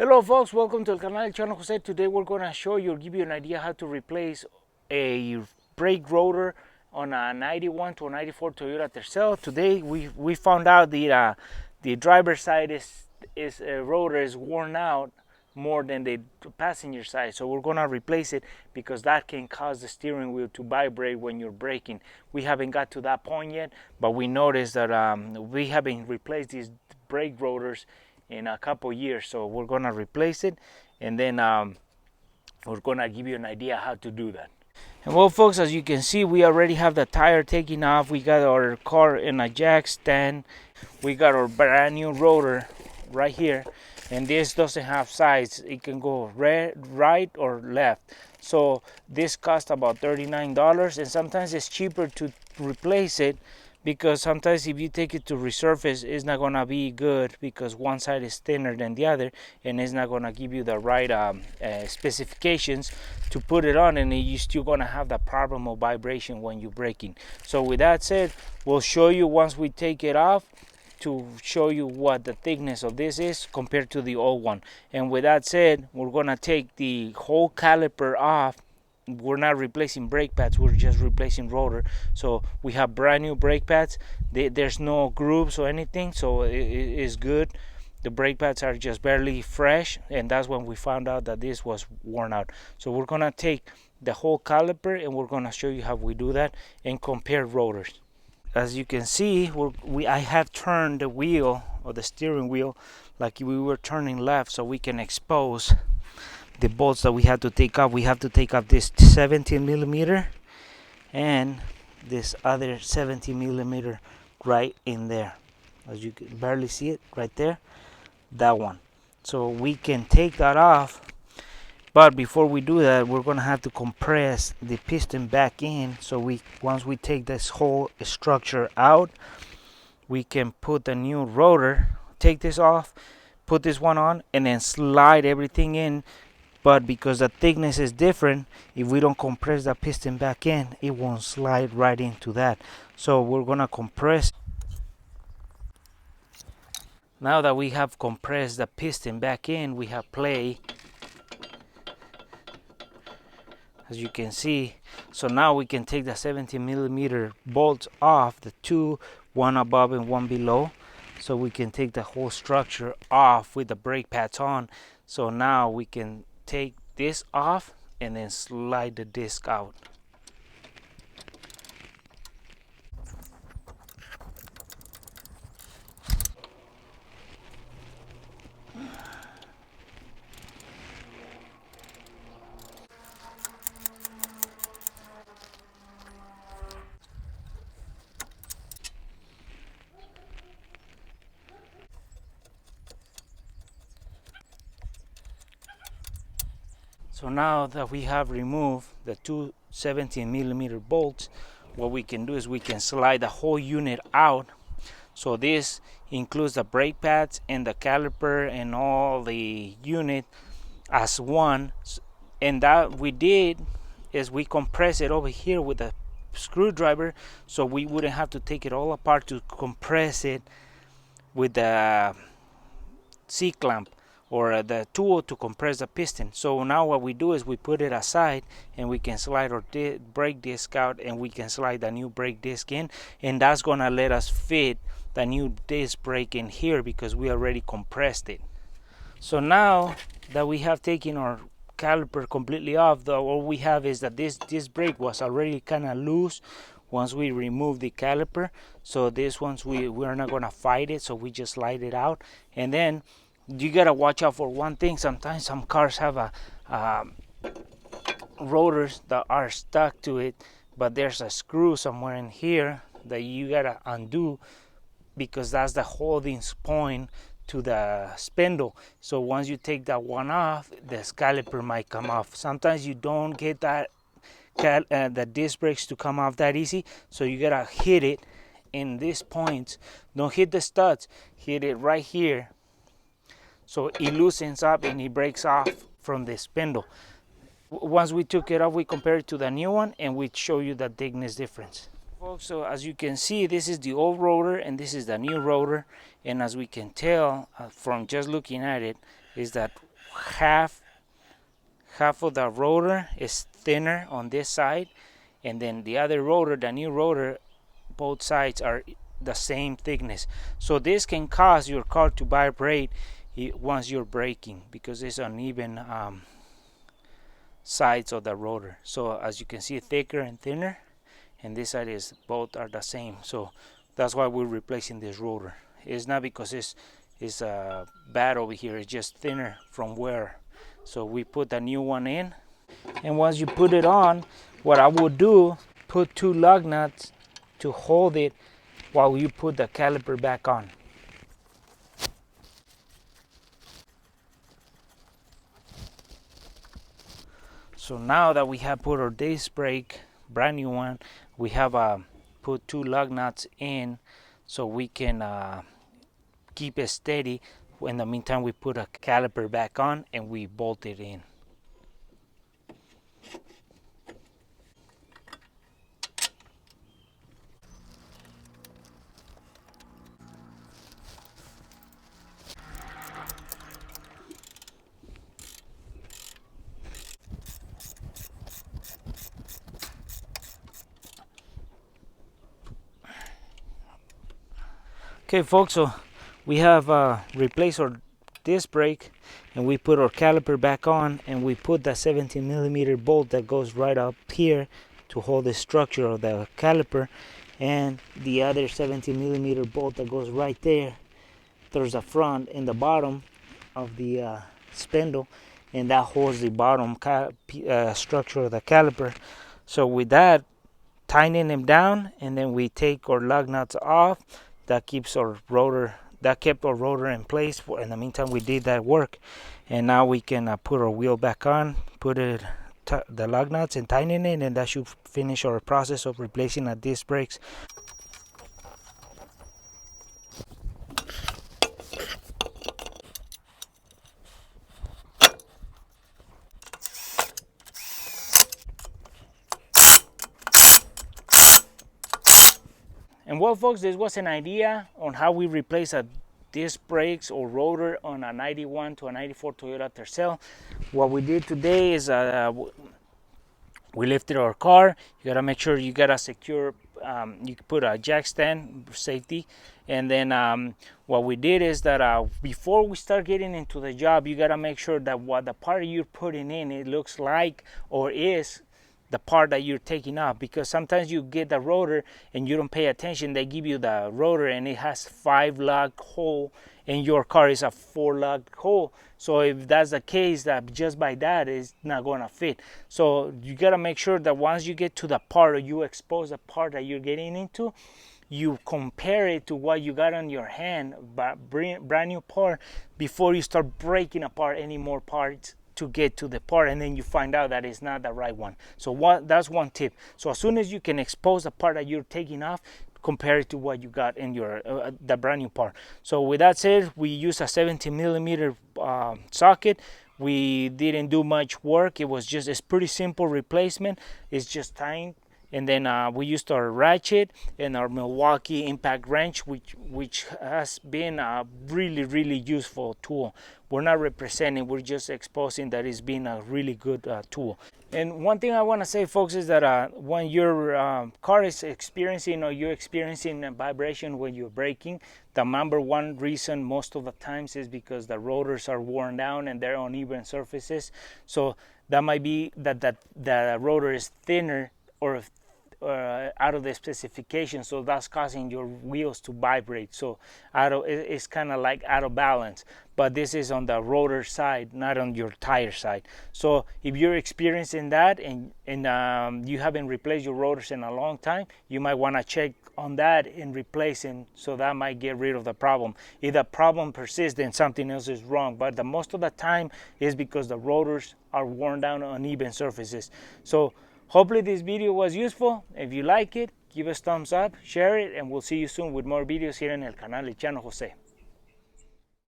Hello folks, welcome to the canal channel Jose. Today we're going to show you or give you an idea how to replace a brake rotor on a 91 to a 94 Toyota Tercel. Today we found out the driver's side rotor is worn out more than the passenger side, so we're going to replace it because that can cause the steering wheel to vibrate when you're braking. We haven't got to that point yet, but we noticed that we haven't replaced these brake rotors in a couple years, so we're gonna replace it, and then we're gonna give you an idea how to do that. And well folks, as you can see, we already have the tire taken off. We got our car in a jack stand. We got our brand new rotor right here, and this doesn't have sides. It can go right or left. So this cost about $39, and sometimes it's cheaper to replace it because sometimes if you take it to resurface, it's not gonna be good because one side is thinner than the other, and it's not gonna give you the right specifications to put it on, and you're still gonna have the problem of vibration when you're braking. So with that said, we'll show you once we take it off to show you what the thickness of this is compared to the old one. And with that said, we're gonna take the whole caliper off. We're not replacing brake pads, we're just replacing rotor. So we have brand new brake pads. There's no grooves or anything, so it is good. The brake pads are just barely fresh, and that's when we found out that this was worn out. So we're gonna take the whole caliper and we're gonna show you how we do that and compare rotors. As you can see, I have turned the wheel or the steering wheel like we were turning left, so we can expose the bolts that we have to take off. We have to take off this 17 millimeter and this other 17 millimeter right in there. As you can barely see it right there, that one. So we can take that off, but before we do that, we're gonna have to compress the piston back in. So once we take this whole structure out, we can put the new rotor, take this off, put this one on, and then slide everything in. But because the thickness is different, if we don't compress the piston back in, it won't slide right into that. So we're gonna compress. Now that we have compressed the piston back in, we have play, as you can see. So now we can take the 17 millimeter bolts off, the two, one above and one below. So we can take the whole structure off with the brake pads on. So now we can take this off and then slide the disc out. So now that we have removed the two 17 millimeter bolts, what we can do is we can slide the whole unit out. So this includes the brake pads and the caliper and all the unit as one. And that we did is we compress it over here with a screwdriver, so we wouldn't have to take it all apart to compress it with the C-clamp or the tool to compress the piston. So now what we do is we put it aside and we can slide our brake disc out, and we can slide the new brake disc in, and that's gonna let us fit the new disc brake in here because we already compressed it. So now that we have taken our caliper completely off, all we have is that this brake was already kind of loose once we remove the caliper. So this one's we're not gonna fight it, so we just slide it out. And then you gotta watch out for one thing. Sometimes some cars have rotors that are stuck to it, but there's a screw somewhere in here that you gotta undo because that's the holding point to the spindle. So once you take that one off, the caliper might come off. Sometimes you don't get that the disc brakes to come off that easy, so you gotta hit it in these points. Don't hit the studs, hit it right here, so it loosens up and it breaks off from the spindle. Once we took it off, we compare it to the new one and we show you the thickness difference. Folks, so as you can see, this is the old rotor and this is the new rotor, and as we can tell from just looking at it, is that half of the rotor is thinner on this side, and then the other rotor, the new rotor, both sides are the same thickness. So this can cause your car to vibrate once you're braking, because it's uneven sides of the rotor. So as you can see, thicker and thinner, and this side is both are the same. So that's why we're replacing this rotor. It's not because it's bad over here, it's just thinner from wear. So we put a new one in, and once you put it on, what I would do, put 2 lug nuts to hold it while you put the caliper back on. So now that we have put our disc brake, brand new one, we have put 2 lug nuts in so we can keep it steady. In the meantime, we put a caliper back on and we bolt it in. Okay folks, so we have replaced our disc brake, and we put our caliper back on, and we put the 17mm bolt that goes right up here to hold the structure of the caliper, and the other 17mm bolt that goes right there. There's the front and the bottom of the spindle, and that holds the bottom structure of the caliper. So with that, tightening them down, and then we take our lug nuts off. That keeps our rotor. That kept our rotor in place. In the meantime, we did that work, and now we can put our wheel back on, put it the lug nuts and tighten it, and that should finish our process of replacing the disc brakes. And well folks, this was an idea on how we replace a disc brakes or rotor on a 91 to a 94 Toyota Tercel. What we did today is we lifted our car. You gotta make sure you gotta secure, you put a jack stand safety, and then what we did is that before we start getting into the job, you gotta make sure that what the part you're putting in, it looks like or is the part that you're taking off, because sometimes you get the rotor and you don't pay attention. They give you the rotor and it has 5 lug hole, and your car is a 4 lug hole. So if that's the case, that just by that is not going to fit. So you got to make sure that once you get to the part, or you expose the part that you're getting into, you compare it to what you got on your hand, brand new part, before you start breaking apart any more parts to get to the part, and then you find out that it's not the right one. So that's one tip. So as soon as you can expose the part that you're taking off, compare it to what you got in your the brand new part. So with that said, we use a 17mm socket. We didn't do much work. It's pretty simple replacement. It's just tying, and then we used our ratchet and our Milwaukee impact wrench, which has been a really useful tool. We're not representing, we're just exposing that it's been a really good tool. And one thing I want to say, folks, is that when your car is experiencing, or you're experiencing a vibration when you're braking, the number one reason most of the times is because the rotors are worn down and they're on uneven surfaces. So that might be that the rotor is thinner or out of the specification, so that's causing your wheels to vibrate. So it's kind of like out of balance, but this is on the rotor side, not on your tire side. So if you're experiencing that and you haven't replaced your rotors in a long time, you might want to check on that and replacing, so that might get rid of the problem. If the problem persists, then something else is wrong, but the most of the time is because the rotors are worn down on uneven surfaces. So hopefully this video was useful. If you like it, give us thumbs up, share it, and we'll see you soon with more videos here en el canal de Chano Jose.